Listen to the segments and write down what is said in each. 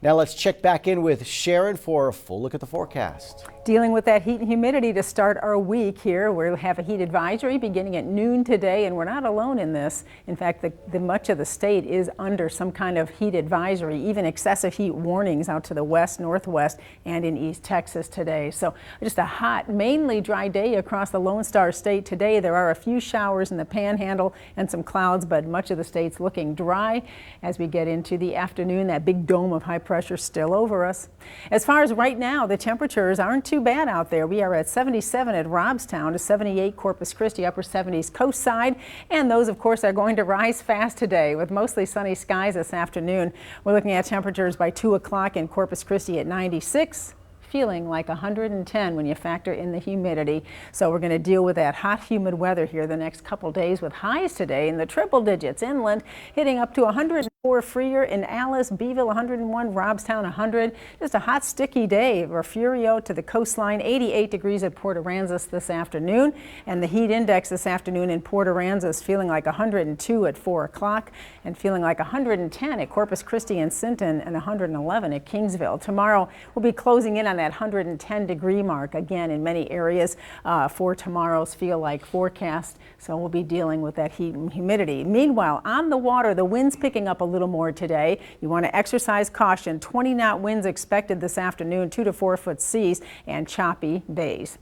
Now let's check back in with Sharon for a full look at the forecast. Dealing with that heat and humidity to start our week here. We'll have a heat advisory beginning at noon today, and we're not alone in this. In fact, much of the state is under some kind of heat advisory, even excessive heat warnings out to the west, northwest, and in East Texas today. So just a hot, mainly dry day across the Lone Star State today. There are a few showers in the Panhandle and some clouds, but much of the state's looking dry as we get into the afternoon. That big dome of high pressure still over us. As far as right now, the temperatures aren't too bad out there. We are at 77 at Robstown to 78 Corpus Christi, upper 70s coast side, and those of course are going to rise fast today with mostly sunny skies this afternoon. We're looking at temperatures by 2 o'clock in Corpus Christi at 96. Feeling like 110 when you factor in the humidity. So we're going to deal with that hot, humid weather here the next couple days with highs today in the triple digits inland, hitting up to 104 Freer in Alice, Beeville 101, Robstown 100. Just a hot, sticky day. Refugio to the coastline, 88 degrees at Port Aransas this afternoon, and the heat index this afternoon in Port Aransas feeling like 102 at 4 o'clock and feeling like 110 at Corpus Christi and Sinton and 111 at Kingsville. Tomorrow we'll be closing in on that 110 degree mark again in many areas for tomorrow's feel like forecast. So we'll be dealing with that heat and humidity. Meanwhile, on the water, the wind's picking up a little more today. You want to exercise caution. 20-knot winds expected this afternoon, 2 to 4 foot seas and choppy bays.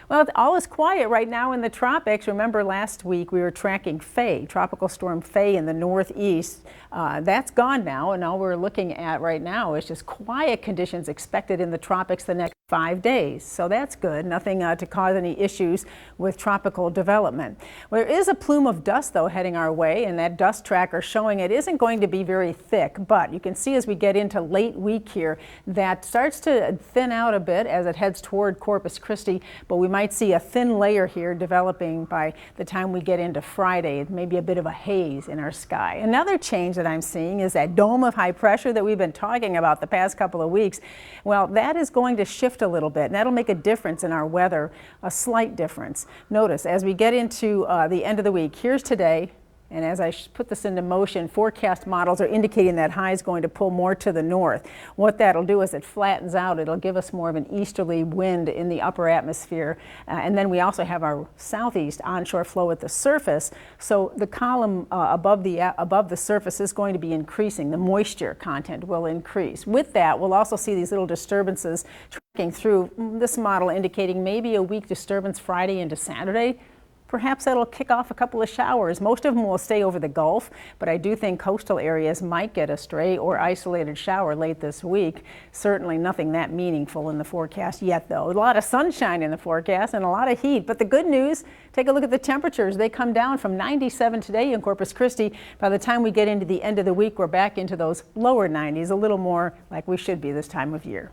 Well, all is quiet right now in the tropics. Remember last week we were tracking Faye, Tropical Storm Faye in the northeast. That's gone now, and all we're looking at right now is just quiet conditions expected in the tropics the next 5 days. So that's good. Nothing to cause any issues with tropical development. Well, there is a plume of dust, though, heading our way, and that dust tracker showing it isn't going to be very thick. But you can see as we get into late week here, that starts to thin out a bit as it heads toward Corpus Christi. But we might see a thin layer here developing by the time we get into Friday. It may be a bit of a haze in our sky. Another change that I'm seeing is that dome of high pressure that we've been talking about the past couple of weeks. Well, that is going to shift a little bit, and that'll make a difference in our weather, a slight difference. Notice as we get into the end of the week, here's today. And as I put this into motion, forecast models are indicating that high is going to pull more to the north. What that'll do is it flattens out. It'll give us more of an easterly wind in the upper atmosphere. And then we also have our southeast onshore flow at the surface. So the column above the surface is going to be increasing. The moisture content will increase. With that, we'll also see these little disturbances tracking through. This model indicating maybe a weak disturbance Friday into Saturday. Perhaps that'll kick off a couple of showers. Most of them will stay over the Gulf, but I do think coastal areas might get a stray or isolated shower late this week. Certainly nothing that meaningful in the forecast yet, though. A lot of sunshine in the forecast and a lot of heat. But the good news, take a look at the temperatures. They come down from 97 today in Corpus Christi. By the time we get into the end of the week, we're back into those lower 90s, a little more like we should be this time of year.